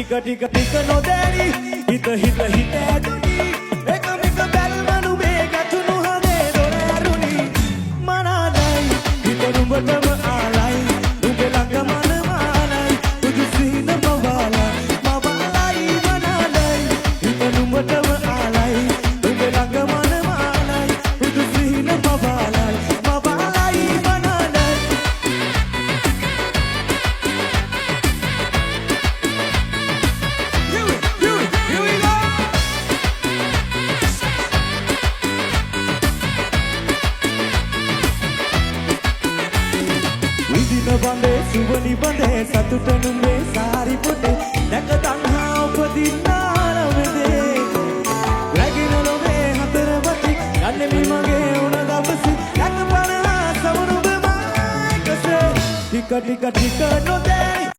ටික ටික නොදැනි හිත ඇතුනි එක මික බැල්මනු මේ ගැතුණු හදේ දොර ඇරුණි මනාදයි හිත නුඹටම ආලයි නුඹ ළඟ මනමාලයි පුදු සිහින මවාලයි මනාදයි හිත නුඹටම ආලයි නුඹ ළඟ මනමාලයි පුදු සිහින මවාලයි මනාදයි බඳේ සුවනි බඳේ සතුට නුඹේ සාරි පොටේ නැක තණ්හා උපදින්නාරමෙදේ රැගෙන ලොවේ හතර වටි යන්නේ මගේ උණ දවසි නැක පණා සමනුඹ මාකසේ ටික නොදැනි